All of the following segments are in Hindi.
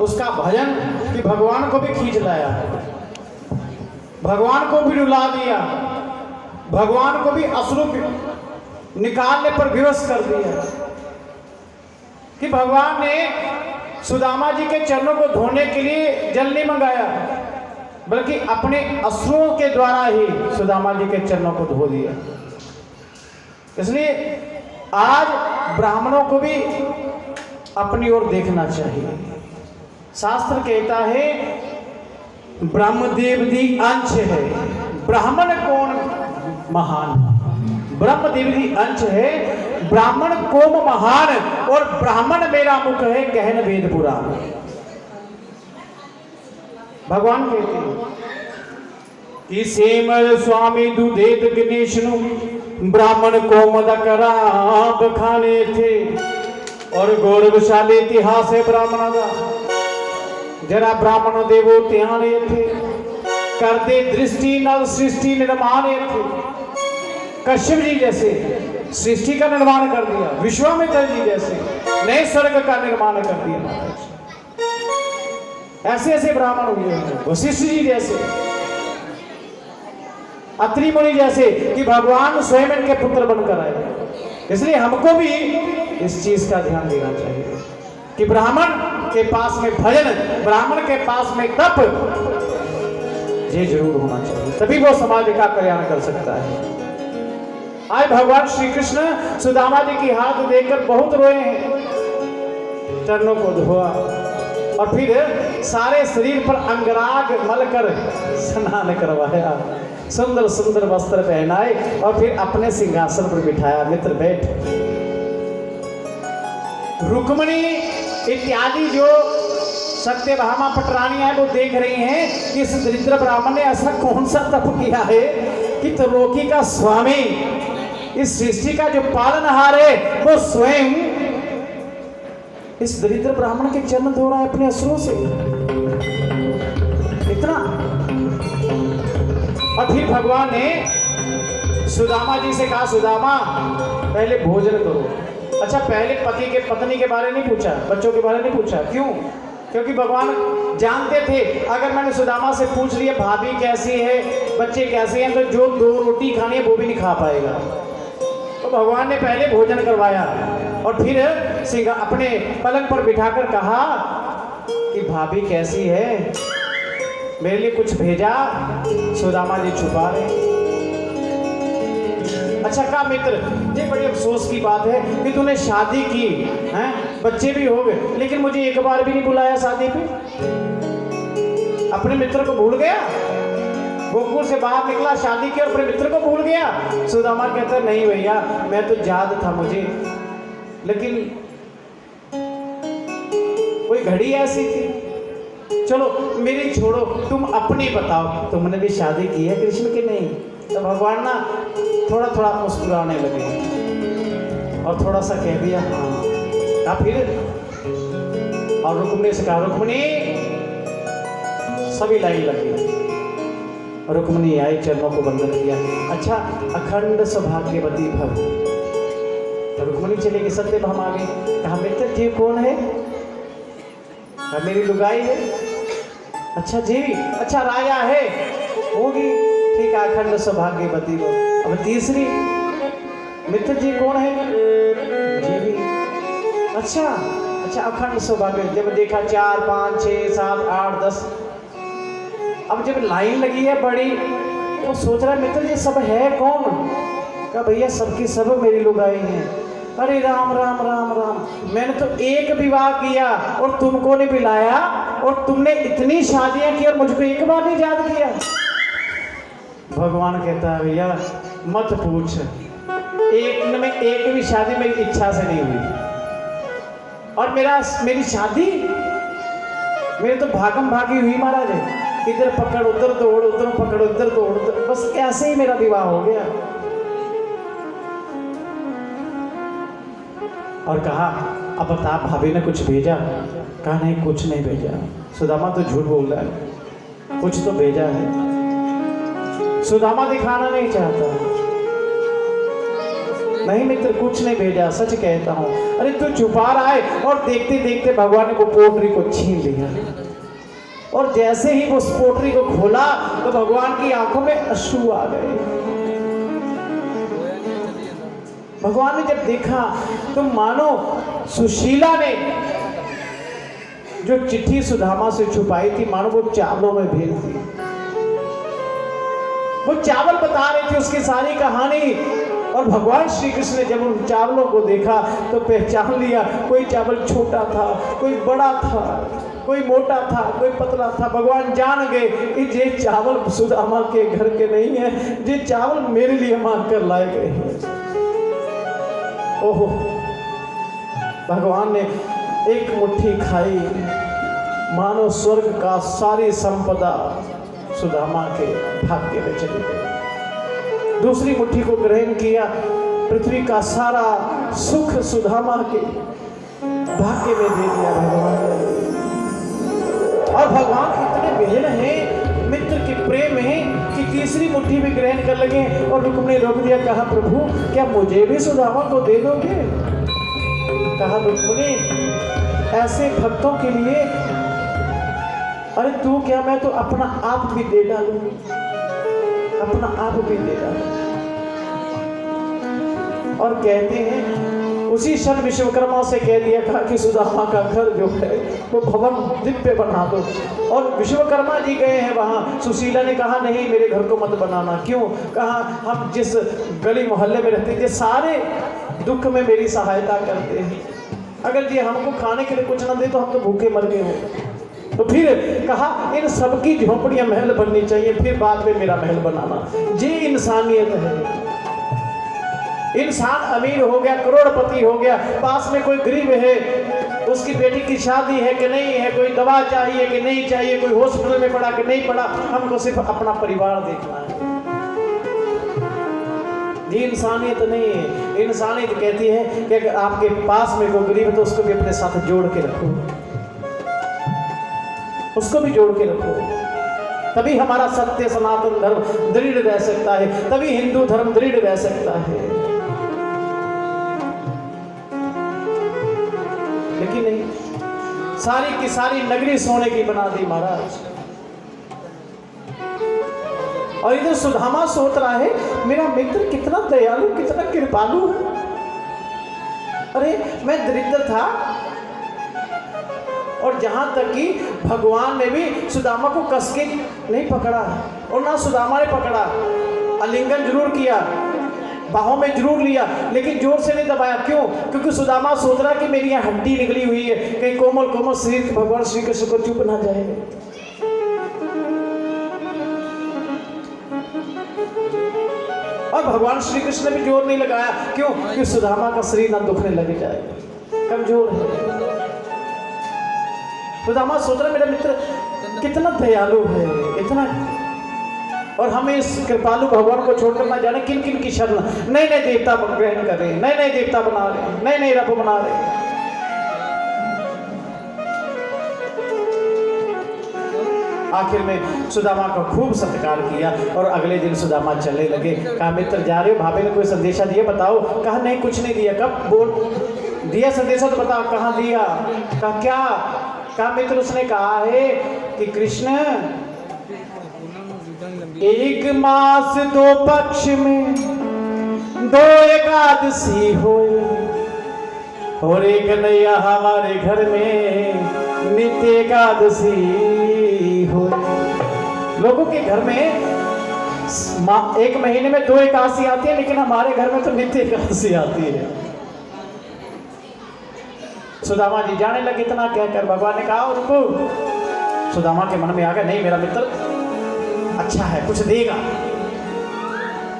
उसका भजन कि भगवान को भी खींच लाया, भगवान को भी रुला दिया, भगवान को भी असुर निकालने पर विवश कर दिया कि भगवान ने सुदामा जी के चरणों को धोने के लिए जल नहीं मंगाया, बल्कि अपने असुरों के द्वारा ही सुदामा जी के चरणों को धो दिया। इसलिए आज ब्राह्मणों को भी अपनी ओर देखना चाहिए। शास्त्र कहता है ब्रह्मदेव दी अंश है, ब्राह्मण कौन महान, ब्रह्मदेव दी अंश है, ब्राह्मण कोम महान, और ब्राह्मण मेरा मुख है कहन वेद पुराण। भगवान कहते हैं कि सेमर स्वामी दुधेत गणेशनु ब्राह्मण कोमद करा बखाने थे, और गौरवशाली इतिहास है ब्राह्मण का। जरा ब्राह्मण देवो त्याने थे, करते दृष्टि नव सृष्टि निर्माण थे। कश्यप जी जैसे सृष्टि का निर्माण कर दिया, विश्वामित्र जी जैसे नए स्वर्ग का निर्माण कर दिया। ऐसे ऐसे ब्राह्मण हुए, वशिष्ठ जी जैसे, अत्रि मुनि जैसे कि भगवान स्वयं इनके पुत्र बनकर आए। इसलिए हमको भी इस चीज का ध्यान देना चाहिए कि ब्राह्मण के पास में भजन, ब्राह्मण के पास में तप ये जरूर होना चाहिए, तभी वो समाज का कल्याण कर सकता है। आज भगवान श्री कृष्ण सुदामा जी की हाथ देखकर बहुत रोए हैं, चरणों को धोआ और फिर सारे शरीर पर अंगराग मलकर स्नान करवाया, सुंदर सुंदर वस्त्र पहनाए और फिर अपने सिंहासन पर बिठाया। मित्र बैठ। रुक्मणी इत्यादि जो सत्यभामा पटरानी है वो देख रही हैं कि इस दरिद्र ब्राह्मण ने ऐसा कौन सा तप किया है कि त्रिलोकी का स्वामी, इस सृष्टि का जो पालनहार है, वो स्वयं इस दरिद्र ब्राह्मण के चरण धो रहा है अपने असुरों से। इतना। और फिर भगवान ने सुदामा जी से कहा, सुदामा पहले भोजन करो। अच्छा, पहले पति के पत्नी के बारे नहीं पूछा, बच्चों के बारे नहीं पूछा। क्यों? क्योंकि भगवान जानते थे अगर मैंने सुदामा से पूछ लिया भाभी कैसी है, बच्चे कैसे हैं, तो जो 2 रोटी खानी है वो भी नहीं खा पाएगा। तो भगवान ने पहले भोजन करवाया और फिर अपने पलंग पर बिठाकर कहा कि भाभी कैसी है, मेरे लिए कुछ भेजा। सुदामा जी छुपा रहे। अच्छा कहा, मित्र ये बड़ी अफसोस की बात है कि तूने शादी की हैं, बच्चे भी हो गए, लेकिन मुझे एक बार भी नहीं बुलाया शादी पे। अपने मित्र को भूल गया, गोकुल से बाहर निकला, शादी की और अपने मित्र को भूल गया। सुदामा कहता नहीं भैया, मैं तो याद था मुझे, लेकिन कोई घड़ी ऐसी थी। चलो मेरी छोड़ो, तुम अपनी बताओ, तुमने भी शादी की है कृष्ण की नहीं? तो भगवान ना थोड़ा थोड़ा मुस्कुराने लगे और थोड़ा सा कह दिया हाँ। फिर और रुक्मिणी से कहा, रुक्मिणी, सभी लाइन लगी। रुक्मिणी आई, चरणों को वंदन किया। अच्छा, अखंड सौभाग्यवती भव। रुक्मिणी चली गई, सत्यभामा आ गई। कहा, मित्र जी कौन है? कहा, मेरी लुगाई है। अच्छा जी, अच्छा राजा है, होगी, ठीक है, अखंड सौभाग्यवती भव। अब तीसरी, मित्र जी कौन है? जी भी। अच्छा अच्छा, अखंड सौभाग्य। जब देखा 4 5 6 7 8 10, अब जब लाइन लगी है बड़ी तो सोच रहा है मित्र ये सब है कौन? कहा, भैया सबकी सब मेरी लुगाई हैं। अरे राम राम राम राम, मैंने तो एक विवाह किया और तुमको नहीं बुलाया, और तुमने इतनी शादियां की और मुझको एक बार नहीं याद किया। भगवान कहता है, भैया मत पूछ, एक भी शादी मेरी इच्छा से नहीं हुई, और मेरी शादी मेरे तो भागम भागी हुई महाराज। इधर पकड़ उधर दौड़, उधर पकड़ उधर दौड़, बस ऐसे ही मेरा विवाह हो गया। और कहा, अब बता भाभी ने कुछ भेजा? कहा, नहीं कुछ नहीं भेजा। सुदामा तो झूठ बोल रहा है, कुछ तो भेजा है। सुदामा दिखाना नहीं चाहता। नहीं मित्र, कुछ नहीं भेजा, सच कहता हूँ। अरे तू छुपा रहा है। और देखते देखते भगवान ने वो पोटली को छीन लिया, और जैसे ही वो उस पोटली को खोला तो भगवान की आंखों में अश्रु आ गए। भगवान ने जब देखा तो मानो सुशीला ने जो चिट्ठी सुदामा से छुपाई थी, मानो वो चावलों में भेज दी। वो चावल बता रहे थे उसकी सारी कहानी। और भगवान श्री कृष्ण ने जब उन चावलों को देखा तो पहचान लिया, कोई चावल छोटा था, कोई बड़ा था, कोई मोटा था, कोई पतला था। भगवान जान गए कि ये चावल सुदामा के घर के नहीं है, ये चावल मेरे लिए मांग कर लाए गए हैं। ओहो, भगवान ने एक मुट्ठी खाई, मानो स्वर्ग का सारी संपदा सुदामा के भाग्य में चली गई। दूसरी मुट्ठी को ग्रहण किया, पृथ्वी का सारा सुख सुदामा के भाग्य में दे दिया भगवान ने। और भगवान इतने बेहद हैं मित्र के प्रेम है कि तीसरी मुट्ठी भी ग्रहण कर लगे। और रुक्मिणी ने रोक दिया, कहा प्रभु क्या मुझे भी सुदामा को दे दोगे? कहा रुक्मिणी, ऐसे भक्तों के लिए अरे तू क्या, मैं तो अपना आप भी दे डालूं, अपना आप भी दे डालूं। और कहते हैं उसी क्षण विश्वकर्मा से कह दिया, कहा कि सुदामा का घर जो है वो भवन दिव्य बना दो। और विश्वकर्मा जी गए हैं वहाँ। सुशीला ने कहा नहीं, मेरे घर को मत बनाना। क्यों? कहा हम जिस गली मोहल्ले में रहते हैं, सारे दुख में मेरी सहायता करते हैं, अगर ये हमको खाने के लिए कुछ ना दे तो हम तो भूखे मर गए हो। तो फिर कहा इन सबकी झोपड़ियां महल बननी चाहिए, फिर बाद में मेरा महल बनाना। ये इंसानियत है। इंसान अमीर हो गया, करोड़पति हो गया, पास में कोई गरीब है, उसकी बेटी की शादी है कि नहीं है, कोई दवा चाहिए कि नहीं चाहिए, कोई हॉस्पिटल में पड़ा कि नहीं पड़ा, हमको सिर्फ अपना परिवार देखना है। ये इंसानियत नहीं है। इंसानियत कहती है कि अगर आपके पास में कोई गरीब है तो उसको भी अपने साथ जोड़ के रखो, उसको भी जोड़ के रखो। तभी हमारा सत्य सनातन धर्म दृढ़ रह सकता है, तभी हिंदू धर्म दृढ़ रह सकता है। लेकिन नहीं, सारी की सारी नगरी सोने की बना दी महाराज। और इधर सुदामा सोच रहा है मेरा मित्र कितना दयालु, कितना कृपालु है। अरे मैं दरिद्र था, और जहां तक कि भगवान ने भी सुदामा को कस के नहीं पकड़ा, और ना सुदामा ने पकड़ा, आलिंगन जरूर किया, बाहों में जरूर लिया, लेकिन जोर से नहीं दबाया। क्यों? क्योंकि सुदामा सोच रहा कि मेरी यहाँ हड्डी निकली हुई है, कहीं कोमल कोमल शरीर भगवान श्री कृष्ण को चुप ना जाए। और भगवान श्री कृष्ण ने भी जोर नहीं लगाया। क्यों? कि सुदामा का शरीर ना दुखने लग जाए, कमजोर है। सुदामा सोच रहा मेरा मित्र कितना दयालु है, इतना, और हमें इस कृपालु भगवान को छोड़कर ना जाने किन किन की शरण नए नए देवता ग्रहण कर रहे हैं, नए नए देवता बना रहे हैं, नए नए रब बना रहे हैं। आखिर में सुदामा का खूब सत्कार किया, और अगले दिन सुदामा चलने लगे। कहा मित्र जा रहे हो, भाभी ने कोई संदेशा दिया बताओ? कहा नहीं कुछ नहीं दिया। कब बोल दिया संदेशा तो बताओ, कहाँ दिया? कहा क्या? कहा मित्र उसने कहा है कि कृष्ण एक मास दो पक्ष में दो एकादशी होए, और एक नैया हमारे घर में नित्य एकादशी होए। लोगों के घर में एक महीने में दो एकादशी आती है, लेकिन हमारे घर में तो नित्य एकादशी आती है। सुदामा जी जाने लगे। इतना कहकर भगवान ने कहा रुको। सुदामा के मन में आ गया नहीं मेरा मित्र अच्छा है, कुछ देगा।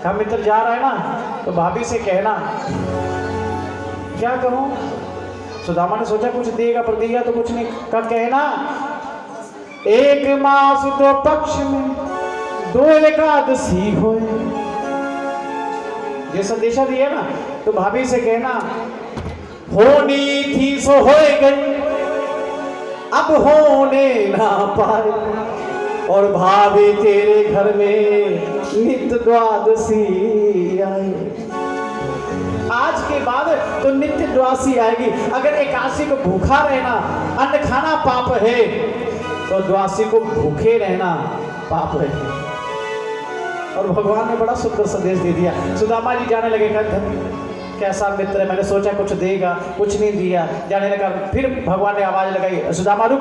कहा मित्र जा रहा है ना तो भाभी से कहना। क्या कहूं? सुदामा ने सोचा कुछ देगा, पर दिया तो कुछ नहीं। कहा कहना एक मास दो पक्ष में दो एकादशी होए। ये संदेशा दिया ना, तो भाभी से कहना होनी थी सो हो गई, अब होने ना पाए, और भाभी तेरे घर में नित्य द्वादशी आए। आज के बाद तो नित्य द्वासी आएगी। अगर एकादशी को भूखा रहना अन्न खाना पाप है, तो द्वासी को भूखे रहना पाप है। और भगवान ने बड़ा सुंदर संदेश दे दिया। सुदामा जी जाने लगे, कैसा मित्र है, मैंने सोचा कुछ देगा, कुछ नहीं दिया, जाने लगा। फिर भगवान ने आवाज लगाई, सुदामा रुक,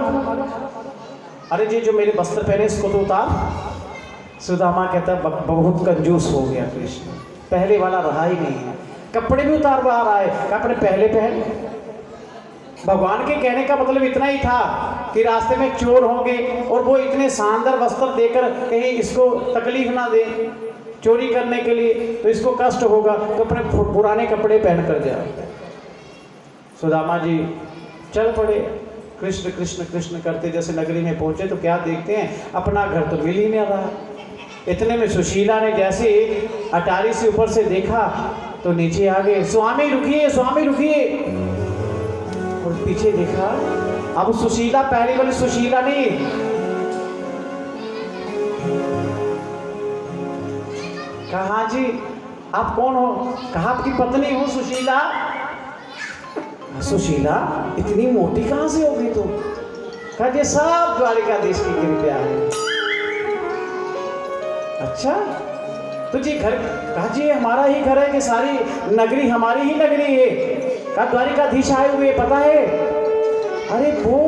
अरे जी जो मेरे वस्त्र पहने इसको तो उतार। सुदामा कहता बहुत कंजूस हो गया कृष्ण, पहले वाला रहा ही नहीं है, कपड़े भी उतारवा रहा है, कपड़े पहले पहन। भगवान के कहने का मतलब इतना ही था कि रास्ते में चोर होंगे और वो इतने शानदार वस्त्र देकर कहीं इसको तकलीफ ना दे चोरी करने के लिए, तो इसको कष्ट होगा, तो अपने पुराने कपड़े पहन कर जाओ। सुदामा जी चल पड़े, कृष्ण कृष्ण कृष्ण करते जैसे नगरी में पहुंचे तो क्या देखते हैं, अपना घर तो मिल ही नहीं रहा। इतने में सुशीला ने जैसे अटारी से ऊपर से देखा तो नीचे आ गए, स्वामी रुकिए, स्वामी रुकिए। और पीछे देखा, अब सुशीला पहली वाली सुशीला नहीं, कहा जी आप कौन हो, कहा आपकी पत्नी हो सुशीला। सुशीला इतनी मोटी कहां से हो गई तुम, कहा ये सब द्वारिकाधीश की कृपा है। अच्छा तुझे घर, कहा जी हमारा ही घर है कि सारी नगरी हमारी ही नगरी है, कहा द्वारिकाधीश आए हुए पता है। अरे वो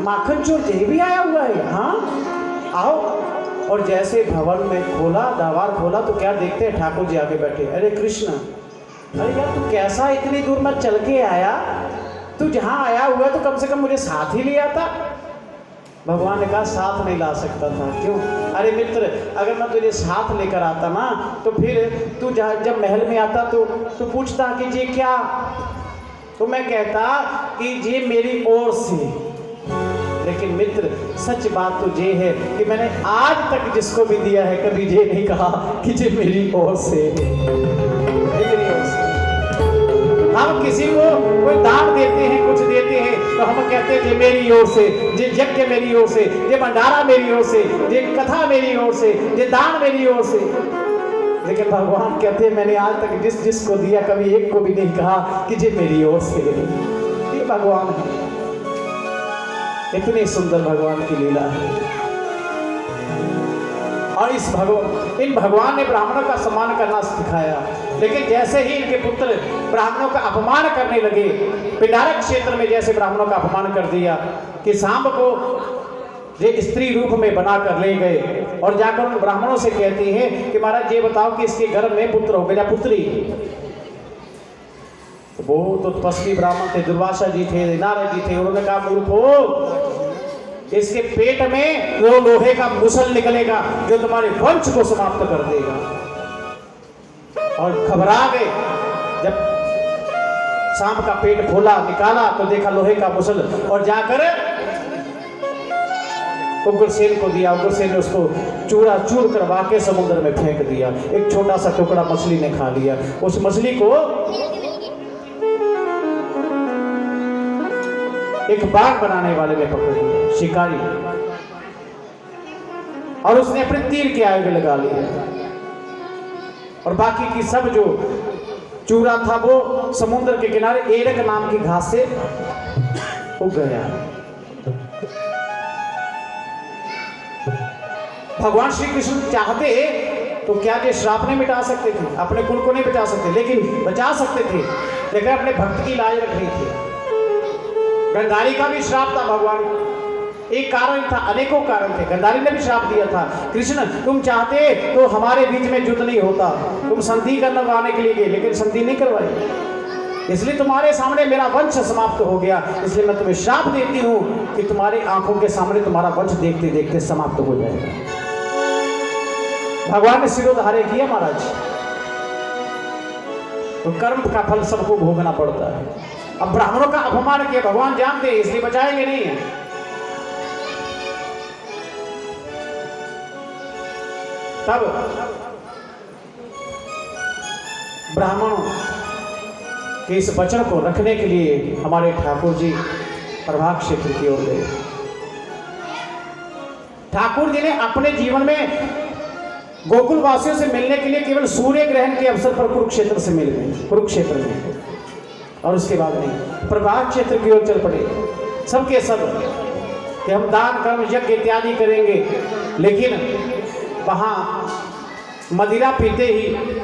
माखन चोर ये भी आया हुआ है, हाँ आओ। और जैसे भवन में खोला, दरबार खोला तो क्या देखते हैं, ठाकुर जी आके बैठे। अरे कृष्ण, अरे यार तू कैसा इतनी दूर मैं चल के आया, तू जहाँ आया हुआ है तो कम से कम मुझे साथ ही ले आता। भगवान ने कहा साथ नहीं ला सकता था, क्यों? अरे मित्र अगर मैं तुझे साथ लेकर आता ना तो फिर तू जब महल में आता तो तू पूछता कि ये क्या, तो मैं कहता कि ये मेरी ओर से। लेकिन मित्र सच बात तो ये है कि मैंने आज तक जिसको भी दिया है कभी ये नहीं कहा कि ये मेरी ओर से है, मेरी ओर से। हम किसी को कोई दान देते हैं, कुछ देते हैं तो हम कहते हैं ये मेरी ओर से, ये यज्ञ मेरी ओर से, ये भंडारा मेरी ओर से, ये कथा मेरी ओर से, ये दान मेरी ओर से। लेकिन भगवान कहते हैं मैंने आज तक जिस जिसको दिया कभी एक को भी नहीं कहा कि ये मेरी ओर से। ये भगवान है, इतनी सुंदर भगवान की लीला है। और इन भगवान ने ब्राह्मणों का सम्मान करना सिखाया। लेकिन जैसे ही इनके पुत्र ब्राह्मणों का अपमान करने लगे, पिंडारक क्षेत्र में जैसे ब्राह्मणों का अपमान कर दिया कि सांब को ये स्त्री रूप में बना कर ले गए और जाकर उन ब्राह्मणों से कहती हैं कि महाराज ये बताओ कि इसके गर्भ में पुत्र हो गया, पुत्री। तो वो तो तपस्वी ब्राह्मण थे, दुर्वासा जी थे, नारद जी थे, उन्होंने कहा मूर्खो, इसके पेट में वो लोहे का मुसल निकलेगा जो तुम्हारे वंश को समाप्त कर देगा। और घबरा गए, जब सांप का पेट खोला निकाला तो देखा लोहे का मुसल, और जाकर उग्रसेन को दिया। उग्रसेन ने उसको चूरा चूर करवा के समुद्र में फेंक दिया। एक छोटा सा टुकड़ा मछली ने खा लिया। उस मछली को एक बाग बनाने वाले ने पकड़ लिया, शिकारी, और उसने अपने तीर के आगे लगा लिया। और बाकी की सब जो चूरा था वो समुद्र के किनारे एरक नाम की घास से उग गया। भगवान श्री कृष्ण चाहते तो क्या ये श्राप नहीं मिटा सकते थे, अपने कुल को नहीं बचा सकते, लेकिन बचा सकते थे, लेकिन अपने भक्त की लाज रखनी थी। गंधारी का भी श्राप था भगवान, एक कारण था, अनेकों कारण थे। गंधारी ने भी श्राप दिया था, कृष्ण तुम चाहते तो हमारे बीच में युद्ध नहीं होता, तुम संधि करवाने के लिए गए लेकिन संधि नहीं करवाई, इसलिए तुम्हारे सामने मेरा वंश समाप्त हो गया। इसलिए मैं तुम्हें श्राप देती हूं कि तुम्हारी आंखों के सामने तुम्हारा वंश देखते देखते समाप्त हो जाएगा। भगवान ने सिरोधार्य किया महाराज, तो कर्म का फल सबको भोगना पड़ता है। अब ब्राह्मणों का अपमान किया, भगवान जानते हैं इसलिए बचाएंगे नहीं। तब ब्राह्मणों के इस वचन को रखने के लिए हमारे ठाकुर जी प्रभाग क्षेत्र की ओर गए। ठाकुर जी ने अपने जीवन में गोकुल वासियों से मिलने के लिए केवल सूर्य ग्रहण के अवसर पर कुरुक्षेत्र से मिल गए, कुरुक्षेत्र में, और उसके बाद नहीं, प्रभात क्षेत्र की ओर चल पड़े सबके सब कि हम दान कर्म यज्ञ इत्यादि करेंगे। लेकिन वहां मदिरा पीते ही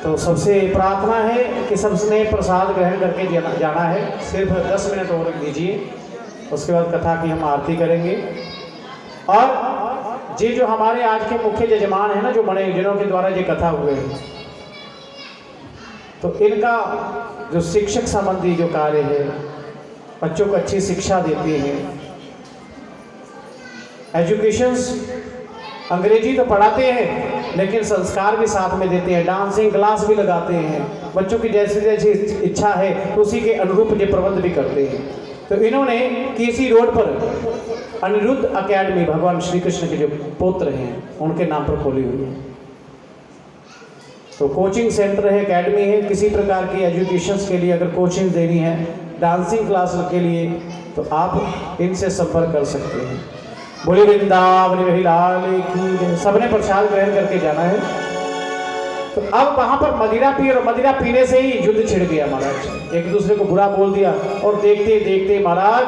तो सबसे प्रार्थना है कि सबने प्रसाद ग्रहण करके जाना है। सिर्फ 10 मिनट और दीजिए, उसके बाद कथा की हम आरती करेंगे। और ये जो हमारे आज के मुख्य यजमान है ना, जो बड़े जिनों के द्वारा ये कथा हुए हैं, तो इनका जो शिक्षक संबंधी जो कार्य है, बच्चों को अच्छी शिक्षा देते हैं, एजुकेशंस, अंग्रेजी तो पढ़ाते हैं लेकिन संस्कार भी साथ में देते हैं, डांसिंग क्लास भी लगाते हैं, बच्चों की जैसी जैसी इच्छा है उसी के अनुरूप ये प्रबंध भी करते हैं। तो इन्होंने केसी रोड पर अनिरुद्ध अकेडमी भगवान श्री कृष्ण के जो पुत्र हैं उनके नाम पर खोली हुई है। तो कोचिंग सेंटर है, एकेडमी है, किसी प्रकार की एजुकेशंस के लिए अगर कोचिंग देनी है, डांसिंग क्लास के लिए, तो आप इनसे संपर्क कर सकते हैं। बोले वृंदावन बिहारी लाल की। सबने प्रसाद ग्रहण करके जाना है। तो अब वहां पर मदिरा पी, और मदिरा पीने से ही युद्ध छिड़ गया महाराज, एक दूसरे को बुरा बोल दिया। और देखते देखते महाराज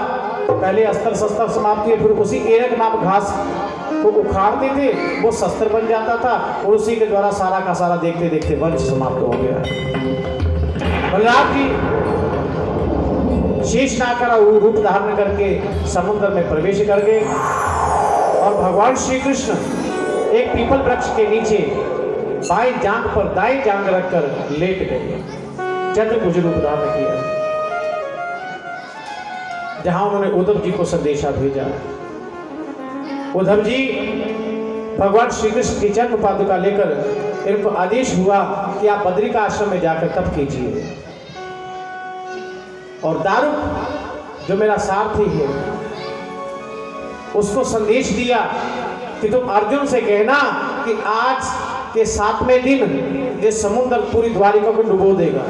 पहले अस्त्र शस्त्र समाप्त हुए, फिर उसी एरक नाम घास को उखाड़ते थे, वो शस्त्र बन जाता था, और उसी के द्वारा सारा का सारा देखते देखते वंश समाप्त हो गया। बलराम जी शेषनाग का रूप धारण करके समुद्र में प्रवेश कर गए, और भगवान श्री कृष्ण एक पीपल वृक्ष के नीचे बाएं जांघ पर दाएं जांघ रखकर लेट गए, चतुर्भुज रूप धारण किया, जहां उन्होंने उद्धव जी को संदेशा भेजा। उद्धव जी भगवान श्री कृष्ण की चरण पादुका लेकर इनको आदेश हुआ कि आप बद्री का आश्रम में जाकर तप कीजिए, और दारुक जो मेरा सारथी है उसको संदेश दिया कि तुम अर्जुन से कहना कि आज के 7वें दिन ये समुद्र पूरी द्वारिका को डुबो देगा।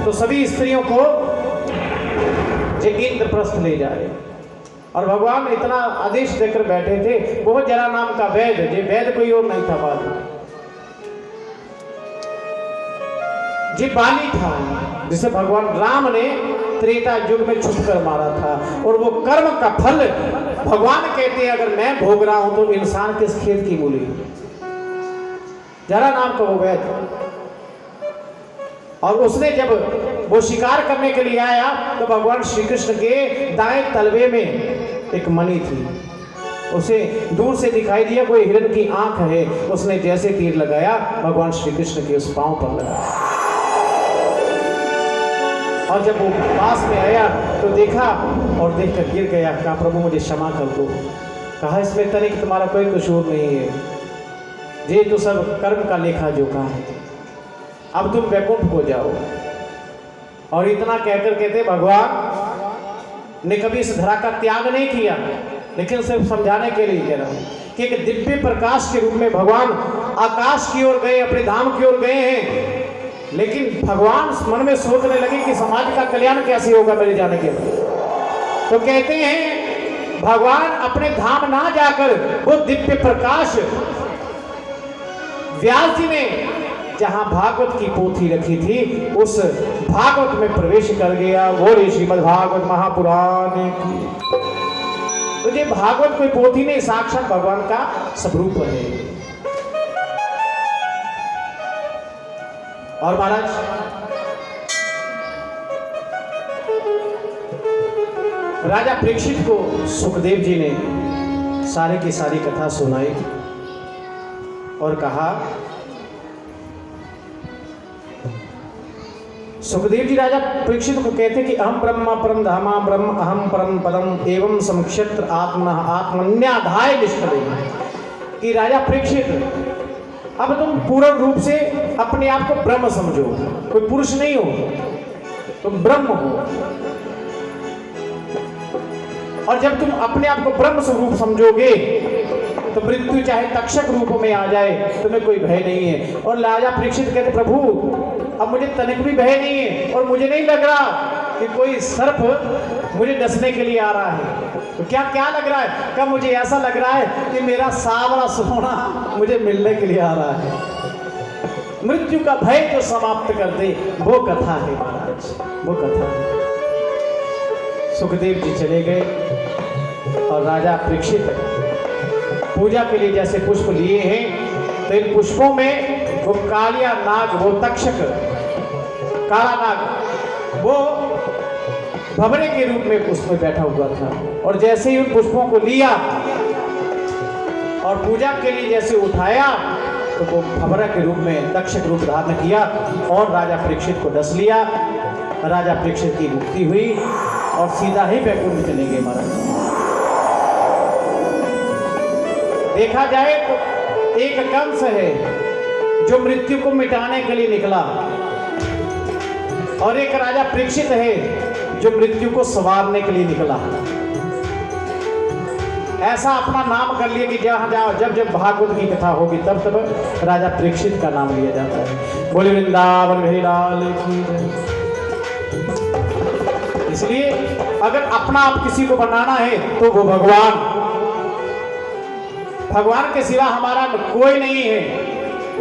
तो सभी स्त्रियों को ये इंद्रप्रस्थ ले जाए। और भगवान इतना आदेश देकर बैठे थे, बहुत जरा नाम का वैद, ये वैद कोई और नहीं था, बाद जी बाली था, जिसे भगवान राम ने त्रेता युग में छुप कर मारा था। और वो कर्म का फल भगवान कहते हैं, अगर मैं भोग रहा हूं तो इंसान किस खेत की मूली। जरा नाम का वो वैद, और उसने जब वो शिकार करने के लिए आया तो भगवान श्री कृष्ण के दाएं तलवे में एक मणि थी, उसे दूर से दिखाई दिया कोई हिरण की आंख है। उसने जैसे तीर लगाया भगवान श्री कृष्ण के उस पांव पर लगाया, और जब वो पास में आया तो देखा, और देखकर गिर गया, कहा प्रभु मुझे क्षमा कर दो। कहा इसमें तनिक तुम्हारा कोई कसूर नहीं है, ये तो सब कर्म का लेखा जोखा है, अब तुम वैकुंठ को जाओ। और इतना कहकर कहते भगवान ने कभी इस धरा का त्याग नहीं किया, लेकिन सिर्फ समझाने के लिए कह रहा हूं कि एक दिव्य प्रकाश के रूप में भगवान आकाश की ओर गए, अपने धाम की ओर गए हैं। लेकिन भगवान मन में सोचने लगे कि समाज का कल्याण कैसे होगा मेरे जाने के बाद। तो कहते हैं भगवान अपने धाम ना जाकर वो दिव्य प्रकाश व्यास जी ने जहां भागवत की पोथी रखी थी उस भागवत में प्रवेश कर गया। बोले श्रीमद् भागवत महापुराण की। तो ये भागवत कोई पोथी नहीं, साक्षात भगवान का स्वरूप है। और महाराज राजा परीक्षित को सुखदेव जी ने सारे की सारी कथा सुनाई और कहा, सुखदेव जी राजा परीक्षित को कहते कि अहम ब्रह्म परम धामा ब्रह्म अहम परम पदम एवं समक्षेत्र आत्मा आत्मन्याधाय निष्ठे। कि राजा परीक्षित अब तुम पूर्ण रूप से अपने आप को ब्रह्म समझो, कोई पुरुष नहीं हो, तुम ब्रह्म हो। और जब तुम अपने आप को ब्रह्म स्वरूप समझोगे तो मृत्यु चाहे तक्षक रूप में आ जाए, तुम्हें कोई भय नहीं है। और राजा परीक्षित कहते, प्रभु अब मुझे तनिक भी भय नहीं है, और मुझे नहीं लग रहा कि कोई सर्प मुझे डसने के लिए आ रहा है। तो क्या क्या लग रहा है? क्या मुझे ऐसा लग रहा है कि मेरा सांवला सोना मुझे मिलने के लिए आ रहा है। मृत्यु का भय जो समाप्त कर दे, वो कथा है महाराज, वो कथा है। सुखदेव जी चले गए और राजा परीक्षित पूजा के लिए जैसे पुष्प लिए हैं, तो इन पुष्पों में वो कालिया नाग, वो तक्षक काला नाग, वो भंवरे के रूप में पुष्प में बैठा हुआ था। और जैसे ही उन पुष्पों को लिया और पूजा के लिए जैसे उठाया, तो वो भंवरा के रूप में तक्षक रूप धारण किया और राजा परीक्षित को डस लिया। राजा परीक्षित की मुक्ति हुई और सीधा ही बैकुंठ चले गए महाराज। देखा जाए तो एक कंस है जो मृत्यु को मिटाने के लिए निकला, और एक राजा परीक्षित है जो मृत्यु को संवारने के लिए निकला। ऐसा अपना नाम कर लिया कि जहां जाओ, जब जब भागवत की कथा होगी तब तब राजा परीक्षित का नाम लिया जाता है। बोले वृंदावन बिहारी लाल की जय। इसलिए अगर अपना आप किसी को बनाना है तो वो भगवान के सिवा हमारा कोई नहीं है।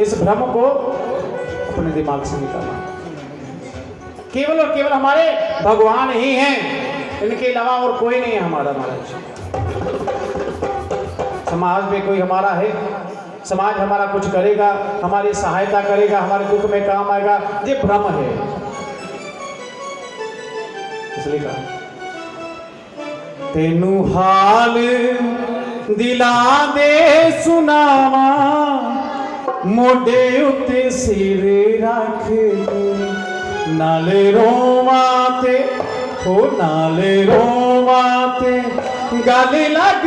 इस भ्रम को अपने दिमाग से निकालना। केवल और केवल हमारे भगवान ही हैं, इनके अलावा और कोई नहीं है हमारा। महाराज समाज में कोई हमारा है, समाज हमारा कुछ करेगा, हमारी सहायता करेगा, हमारे दुख में काम आएगा, ये भ्रम है। इसलिए कहा तेनू हाल दिला दे सुनावा, मोडे उत्ते सिर रख नाले रोवाते, हो नाले रोवाते गल लग